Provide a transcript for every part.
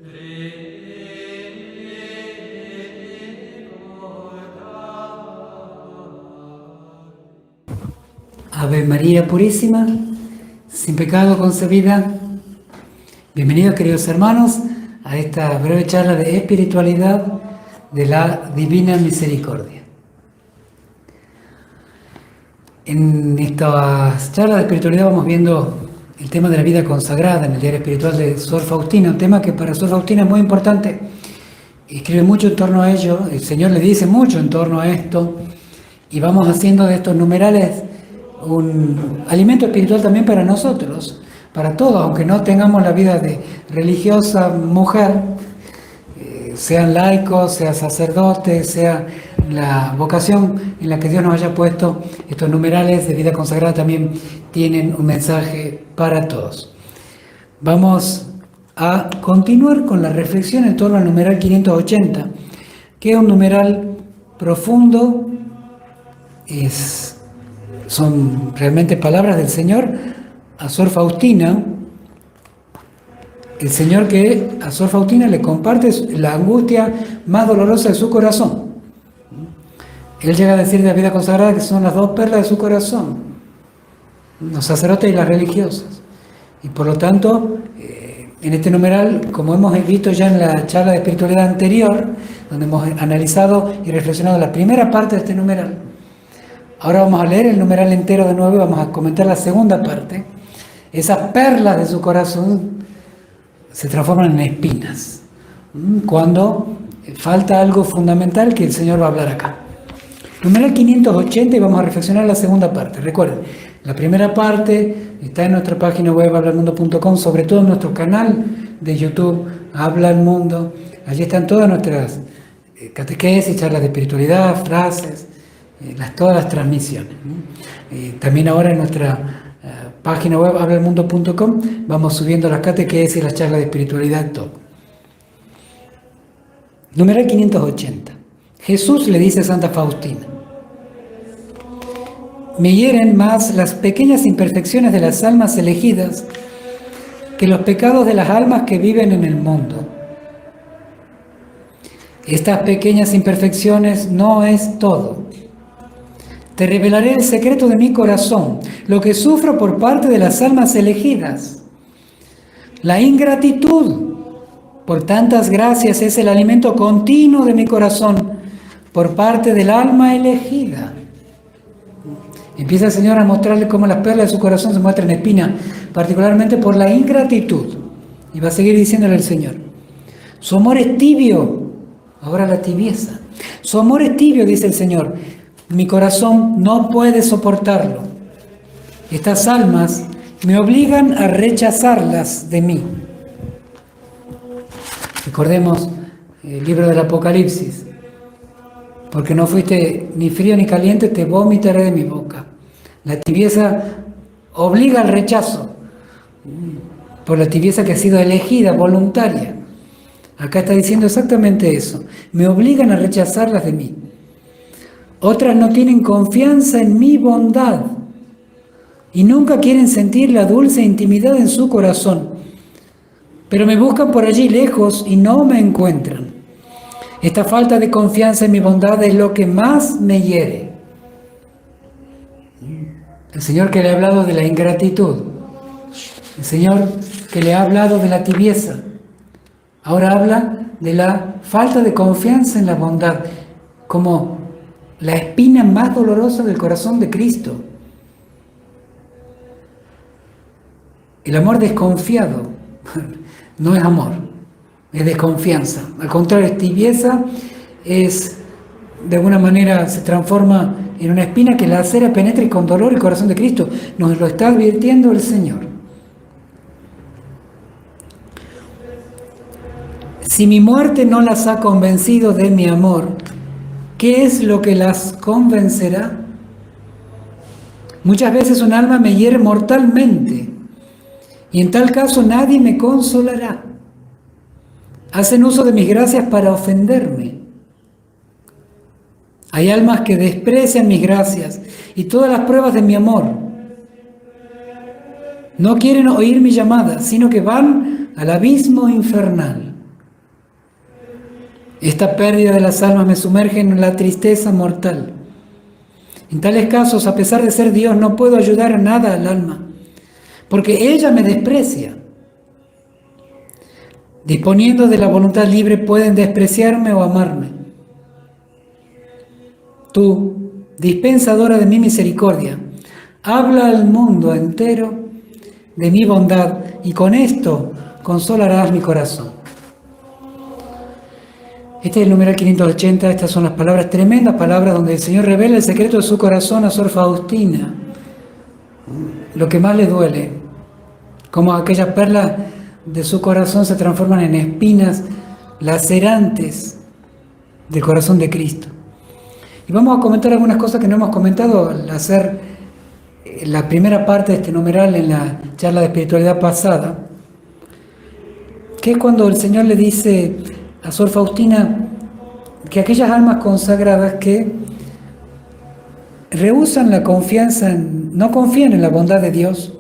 Ave María Purísima, sin pecado concebida. Bienvenidos, queridos hermanos, a esta breve charla de espiritualidad de la Divina Misericordia. En estas charlas de espiritualidad vamos viendo el tema de la vida consagrada en el diario espiritual de Sor Faustina, un tema que para Sor Faustina es muy importante. Escribe mucho en torno a ello, el Señor le dice mucho en torno a esto, y vamos haciendo de estos numerales un alimento espiritual también para nosotros, para todos, aunque no tengamos la vida de religiosa mujer, sean laicos, sea sacerdotes, sea la vocación en la que Dios nos haya puesto. Estos numerales de vida consagrada también tienen un mensaje para todos. Vamos a continuar con la reflexión en torno al numeral 580, que es un numeral profundo, son realmente palabras del Señor a Sor Faustina, el Señor que a Sor Faustina le comparte la angustia más dolorosa de su corazón. Él llega a decir de la vida consagrada que son las dos perlas de su corazón, los sacerdotes y las religiosas. Y por lo tanto, en este numeral, como hemos visto ya en la charla de espiritualidad anterior, donde hemos analizado y reflexionado la primera parte de este numeral, ahora vamos a leer el numeral entero de nuevo y vamos a comentar la segunda parte. Esas perlas de su corazón se transforman en espinas, cuando falta algo fundamental que el Señor va a hablar acá. Numeral 580 y vamos a reflexionar la segunda parte. Recuerden, la primera parte está en nuestra página web hablaelmundo.com, sobre todo en nuestro canal de YouTube, Habla el Mundo. Allí están todas nuestras catequesis, charlas de espiritualidad, frases, todas las transmisiones. También ahora en nuestra página web hablaelmundo.com vamos subiendo las catequesis, las charlas de espiritualidad, todo. Numeral 580. Jesús le dice a Santa Faustina: me hieren más las pequeñas imperfecciones de las almas elegidas que los pecados de las almas que viven en el mundo. Estas pequeñas imperfecciones no es todo. Te revelaré el secreto de mi corazón, lo que sufro por parte de las almas elegidas. La ingratitud por tantas gracias es el alimento continuo de mi corazón por parte del alma elegida. Empieza el Señor a mostrarle cómo las perlas de su corazón se muestran en espina, particularmente por la ingratitud. Y va a seguir diciéndole el Señor: su amor es tibio. Ahora la tibieza. Su amor es tibio, dice el Señor. Mi corazón no puede soportarlo. Estas almas me obligan a rechazarlas de mí. Recordemos el libro del Apocalipsis. Porque no fuiste ni frío ni caliente, te vomitaré de mi boca. La tibieza obliga al rechazo, por la tibieza que ha sido elegida, voluntaria. Acá está diciendo exactamente eso. Me obligan a rechazarlas de mí. Otras no tienen confianza en mi bondad y nunca quieren sentir la dulce intimidad en su corazón, pero me buscan por allí lejos y no me encuentran. Esta falta de confianza en mi bondad es lo que más me hiere. El Señor que le ha hablado de la ingratitud, el Señor que le ha hablado de la tibieza, ahora habla de la falta de confianza en la bondad, como la espina más dolorosa del corazón de Cristo. El amor desconfiado no es amor, es desconfianza. Al contrario, es tibieza, de alguna manera se transforma en una espina que lacera, penetra y con dolor el corazón de Cristo. Nos lo está advirtiendo el Señor. Si mi muerte no las ha convencido de mi amor, ¿qué es lo que las convencerá? Muchas veces un alma me hiere mortalmente, y en tal caso nadie me consolará. Hacen uso de mis gracias para ofenderme. Hay almas que desprecian mis gracias y todas las pruebas de mi amor. No quieren oír mi llamada, sino que van al abismo infernal. Esta pérdida de las almas me sumerge en la tristeza mortal. En tales casos, a pesar de ser Dios, no puedo ayudar en nada al alma, porque ella me desprecia. Disponiendo de la voluntad libre, pueden despreciarme o amarme. Tú, dispensadora de mi misericordia, habla al mundo entero de mi bondad y con esto consolarás mi corazón. Este es el numeral 580, estas son las palabras, tremendas palabras, donde el Señor revela el secreto de su corazón a Sor Faustina, lo que más le duele, como aquellas perlas de su corazón se transforman en espinas lacerantes del corazón de Cristo. Y vamos a comentar algunas cosas que no hemos comentado al hacer la primera parte de este numeral en la charla de espiritualidad pasada, que es cuando el Señor le dice a Sor Faustina que aquellas almas consagradas que rehúsan la confianza, no confían en la bondad de Dios,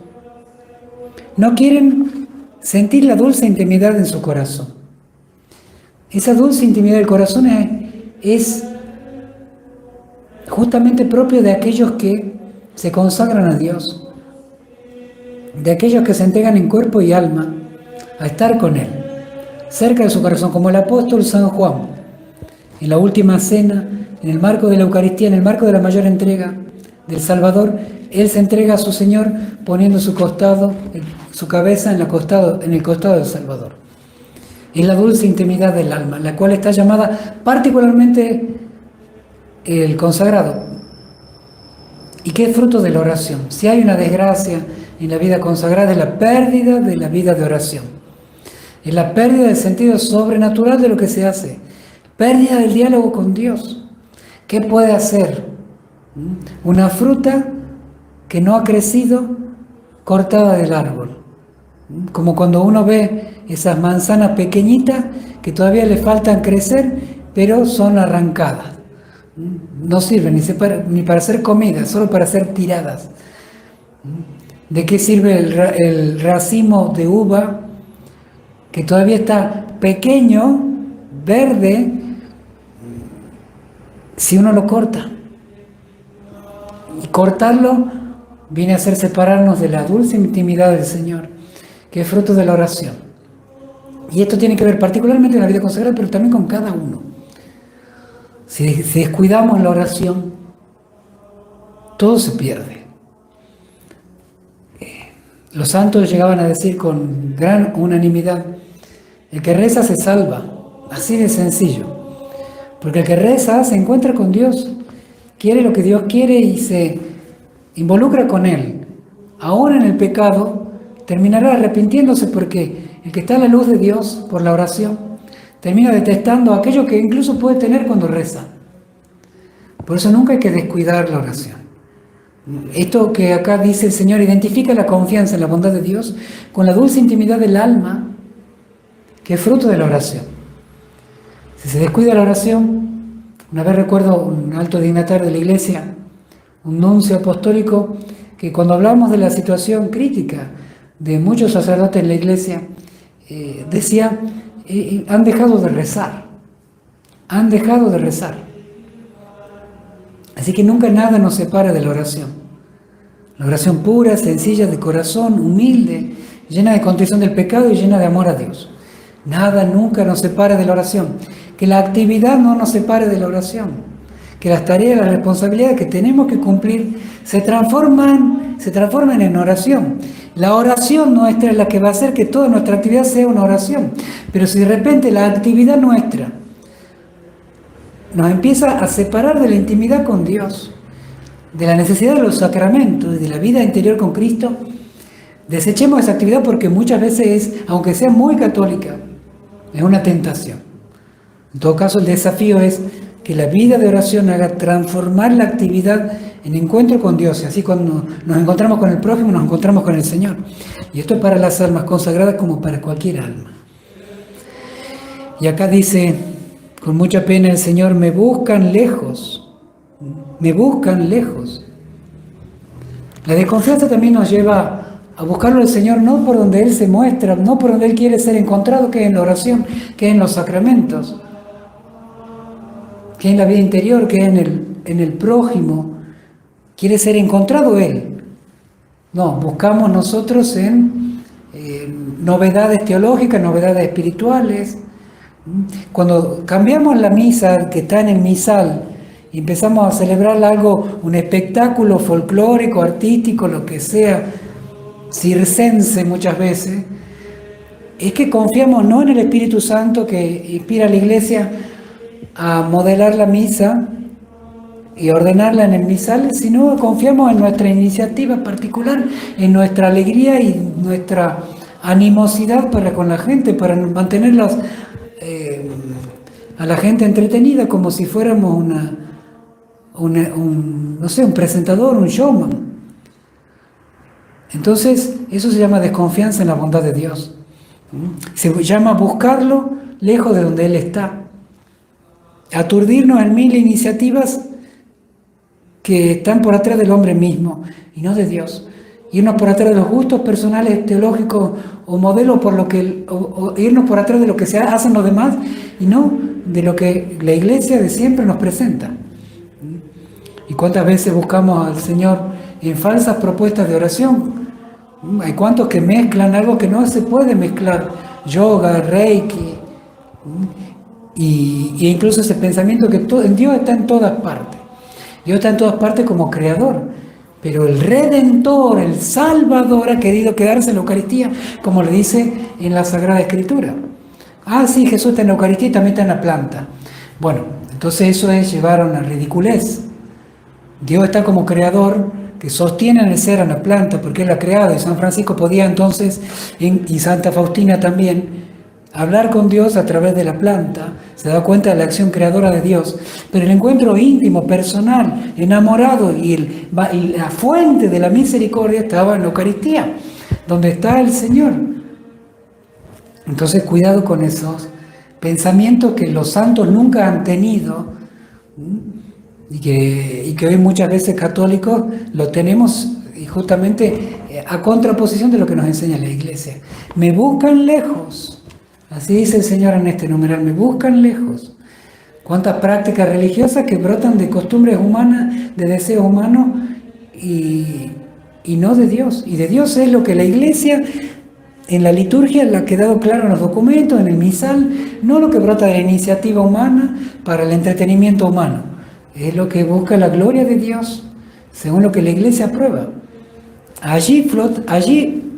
no quieren sentir la dulce intimidad en su corazón. Esa dulce intimidad del corazón es justamente propio de aquellos que se consagran a Dios, de aquellos que se entregan en cuerpo y alma a estar con Él, cerca de su corazón, como el apóstol San Juan, en la última cena, en el marco de la Eucaristía, en el marco de la mayor entrega del Salvador, Él se entrega a su Señor poniendo su costado, su cabeza en el costado del Salvador. Es la dulce intimidad del alma, la cual está llamada particularmente el consagrado, y que es fruto de la oración. Si hay una desgracia en la vida consagrada, es la pérdida de la vida de oración. Es la pérdida del sentido sobrenatural de lo que se hace. Pérdida del diálogo con Dios. ¿Qué puede hacer una fruta que no ha crecido cortada del árbol? Como cuando uno ve esas manzanas pequeñitas que todavía le faltan crecer, pero son arrancadas. No sirven ni para ser comidas, solo para ser tiradas. ¿De qué sirve el racimo de uva que todavía está pequeño, verde, si uno lo corta? Y cortarlo viene a hacer separarnos de la dulce intimidad del Señor, que es fruto de la oración. Y esto tiene que ver particularmente en la vida consagrada, pero también con cada uno. Si descuidamos la oración, todo se pierde. Los santos llegaban a decir con gran unanimidad: el que reza se salva, así de sencillo. Porque el que reza se encuentra con Dios, quiere lo que Dios quiere y se involucra con Él. Ahora en el pecado terminará arrepintiéndose, porque el que está a la luz de Dios por la oración termina detestando aquello que incluso puede tener cuando reza. Por eso nunca hay que descuidar la oración. Esto que acá dice el Señor identifica la confianza en la bondad de Dios con la dulce intimidad del alma, que es fruto de la oración. Si se descuida la oración, una vez recuerdo un alto dignatario de la Iglesia, un nuncio apostólico, que cuando hablamos de la situación crítica de muchos sacerdotes en la Iglesia, decía: han dejado de rezar, han dejado de rezar. Así que nunca nada nos separa de la oración. La oración pura, sencilla, de corazón, humilde, llena de contrición del pecado y llena de amor a Dios. Nada nunca nos separa de la oración. Que la actividad no nos separe de la oración. Que las tareas, las responsabilidades que tenemos que cumplir se transforman en oración. La oración nuestra es la que va a hacer que toda nuestra actividad sea una oración. Pero si de repente la actividad nuestra nos empieza a separar de la intimidad con Dios, de la necesidad de los sacramentos y de la vida interior con Cristo, desechemos esa actividad, porque muchas veces aunque sea muy católica, es una tentación. En todo caso, el desafío es que la vida de oración haga transformar la actividad en encuentro con Dios. Y así cuando nos encontramos con el prójimo, nos encontramos con el Señor. Y esto es para las almas consagradas como para cualquier alma. Y acá dice, con mucha pena el Señor: me buscan lejos, me buscan lejos. La desconfianza también nos lleva a buscarlo al Señor, no por donde Él se muestra, no por donde Él quiere ser encontrado, que es en la oración, que es en los sacramentos, que es en la vida interior, que es en el prójimo, quiere ser encontrado Él. No, buscamos nosotros en novedades teológicas, novedades espirituales. Cuando cambiamos la misa que está en el misal y empezamos a celebrar algo, un espectáculo folclórico, artístico, lo que sea, circense muchas veces, es que confiamos no en el Espíritu Santo que inspira a la Iglesia a modelar la misa y ordenarla en el misal, sino confiamos en nuestra iniciativa particular, en nuestra alegría y nuestra animosidad para con la gente, para mantenerlas a la gente entretenida como si fuéramos no sé, un presentador, un showman. Entonces, eso se llama desconfianza en la bondad de Dios. Se llama buscarlo lejos de donde Él está. Aturdirnos en mil iniciativas que están por atrás del hombre mismo y no de Dios. Irnos por atrás de los gustos personales teológicos o modelos o irnos por atrás de lo que se hacen los demás y no de lo que la Iglesia de siempre nos presenta. ¿Y cuántas veces buscamos al Señor en falsas propuestas de oración? Hay cuantos que mezclan algo que no se puede mezclar, yoga, reiki, y incluso ese pensamiento que Dios está en todas partes. Dios está en todas partes como creador, pero el Redentor, el Salvador ha querido quedarse en la Eucaristía, como le dice en la Sagrada Escritura. Ah, sí, Jesús está en la Eucaristía y también está en la planta. Bueno, entonces eso es llevar a una ridiculez. Dios está como creador, que sostiene el ser a la planta, porque Él la ha creado, y San Francisco podía entonces, y Santa Faustina también, hablar con Dios a través de la planta, se da cuenta de la acción creadora de Dios, pero el encuentro íntimo, personal, enamorado, y la fuente de la misericordia estaba en la Eucaristía, donde está el Señor. Entonces cuidado con esos pensamientos que los santos nunca han tenido, y que hoy muchas veces católicos lo tenemos y justamente a contraposición de lo que nos enseña la Iglesia. Me buscan lejos, así dice el Señor en este numeral, me buscan lejos. Cuántas prácticas religiosas que brotan de costumbres humanas, de deseos humanos y no de Dios. Y de Dios es lo que la Iglesia en la liturgia le ha quedado claro en los documentos, en el misal, no lo que brota de la iniciativa humana para el entretenimiento humano. Es lo que busca la gloria de Dios, según lo que la Iglesia aprueba. Allí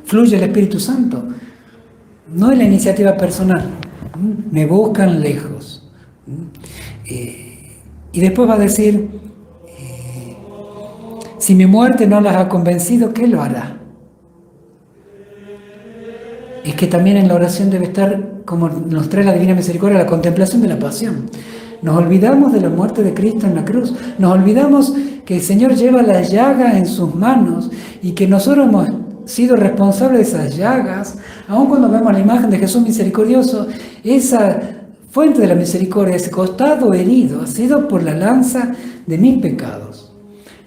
fluye el Espíritu Santo, no en la iniciativa personal. Me buscan lejos. Y después va a decir, si mi muerte no las ha convencido, ¿qué lo hará? Es que también en la oración debe estar, como nos trae la Divina Misericordia, la contemplación de la pasión. Nos olvidamos de la muerte de Cristo en la cruz. Nos olvidamos que el Señor lleva la llaga en sus manos y que nosotros hemos sido responsables de esas llagas. Aun cuando vemos la imagen de Jesús misericordioso, esa fuente de la misericordia, ese costado herido, ha sido por la lanza de mis pecados.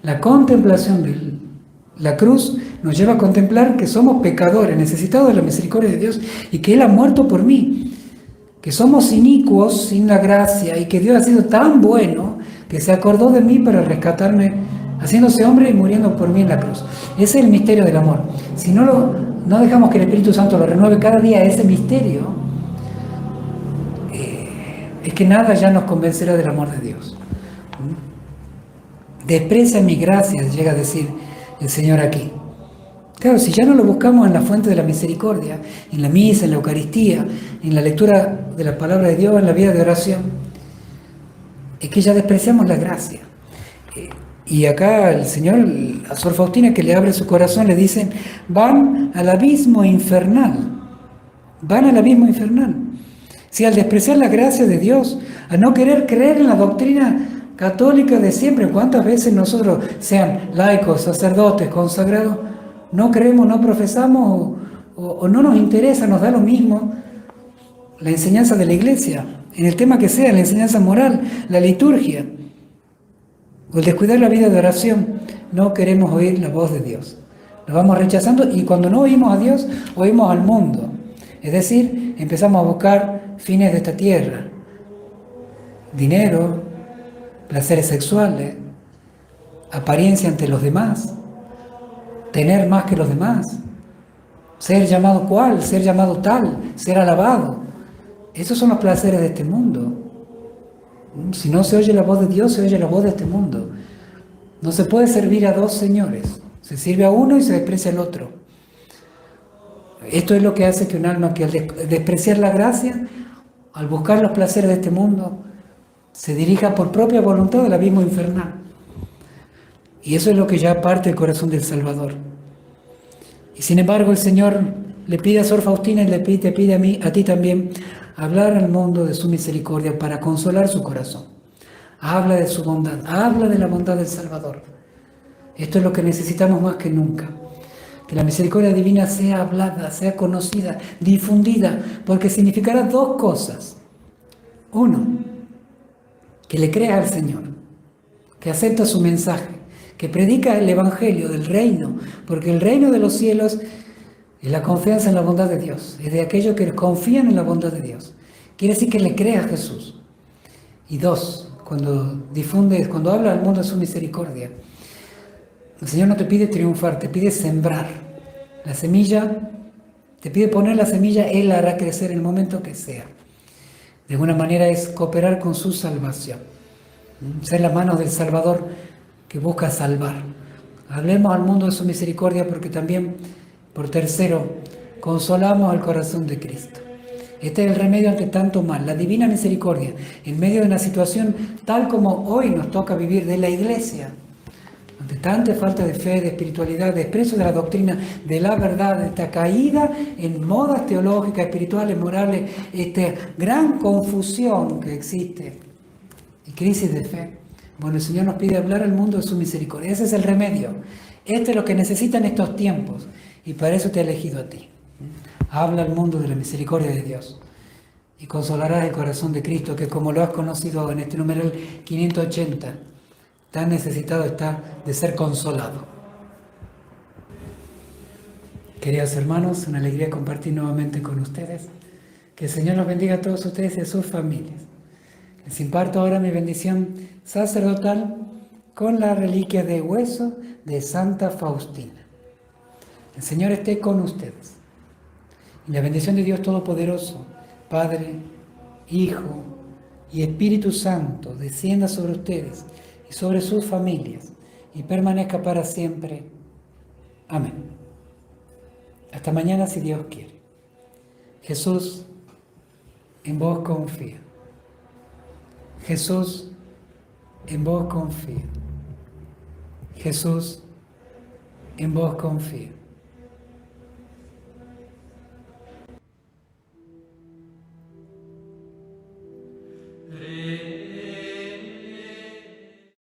La contemplación de la cruz nos lleva a contemplar que somos pecadores, necesitados de la misericordia de Dios y que Él ha muerto por mí. Que somos inicuos sin la gracia y que Dios ha sido tan bueno que se acordó de mí para rescatarme, haciéndose hombre y muriendo por mí en la cruz. Ese es el misterio del amor. Si no dejamos que el Espíritu Santo lo renueve cada día ese misterio, es que nada ya nos convencerá del amor de Dios. Desprecia mi gracia, llega a decir el Señor aquí. Claro, si ya no lo buscamos en la fuente de la misericordia, en la misa, en la Eucaristía, en la lectura de la palabra de Dios, en la vida de oración, es que ya despreciamos la gracia. Y acá el Señor, a Sor Faustina, que le abre su corazón, le dicen, van al abismo infernal. Van al abismo infernal. Si al despreciar la gracia de Dios, a no querer creer en la doctrina católica de siempre, ¿cuántas veces nosotros, sean laicos, sacerdotes, consagrados, no creemos, no profesamos o no nos interesa, nos da lo mismo la enseñanza de la Iglesia, en el tema que sea, la enseñanza moral, la liturgia, o el descuidar la vida de oración? No queremos oír la voz de Dios. Lo vamos rechazando y cuando no oímos a Dios, oímos al mundo. Es decir, empezamos a buscar fines de esta tierra, dinero, placeres sexuales, apariencia ante los demás, tener más que los demás, ser llamado cual, ser llamado tal, ser alabado. Esos son los placeres de este mundo. Si no se oye la voz de Dios, se oye la voz de este mundo. No se puede servir a dos señores. Se sirve a uno y se desprecia al otro. Esto es lo que hace que un alma que al despreciar la gracia, al buscar los placeres de este mundo, se dirija por propia voluntad al abismo infernal. Y eso es lo que ya parte del corazón del Salvador. Y sin embargo el Señor le pide a Sor Faustina y te pide a ti también, hablar al mundo de su misericordia para consolar su corazón. Habla de su bondad, habla de la bondad del Salvador. Esto es lo que necesitamos más que nunca. Que la misericordia divina sea hablada, sea conocida, difundida, porque significará dos cosas. Uno, que le crea al Señor, que acepta su mensaje, que predica el Evangelio del reino, porque el reino de los cielos es la confianza en la bondad de Dios, es de aquellos que confían en la bondad de Dios. Quiere decir que le crea a Jesús. Y dos, cuando habla al mundo de su misericordia, el Señor no te pide triunfar, te pide sembrar. La semilla, te pide poner la semilla, Él la hará crecer en el momento que sea. De alguna manera es cooperar con su salvación. Ser las manos del Salvador que busca salvar. Hablemos al mundo de su misericordia porque también, por tercero, consolamos al corazón de Cristo. Este es el remedio ante tanto mal, la divina misericordia, en medio de una situación tal como hoy nos toca vivir de la Iglesia, ante tanta falta de fe, de espiritualidad, de desprecio de la doctrina, de la verdad, de esta caída en modas teológicas, espirituales, morales, esta gran confusión que existe y crisis de fe. Bueno, el Señor nos pide hablar al mundo de su misericordia. Ese es el remedio. Este es lo que necesitan estos tiempos y para eso te he elegido a ti. Habla al mundo de la misericordia de Dios y consolarás el corazón de Cristo, que como lo has conocido en este numeral 580, tan necesitado está de ser consolado. Queridos hermanos, una alegría compartir nuevamente con ustedes. Que el Señor los bendiga a todos ustedes y a sus familias. Les imparto ahora mi bendición sacerdotal con la reliquia de hueso de Santa Faustina. El Señor esté con ustedes. Y la bendición de Dios Todopoderoso, Padre, Hijo y Espíritu Santo, descienda sobre ustedes y sobre sus familias y permanezca para siempre. Amén. Hasta mañana si Dios quiere. Jesús, en vos confío. Jesús, en vos confío. Jesús, en vos confío.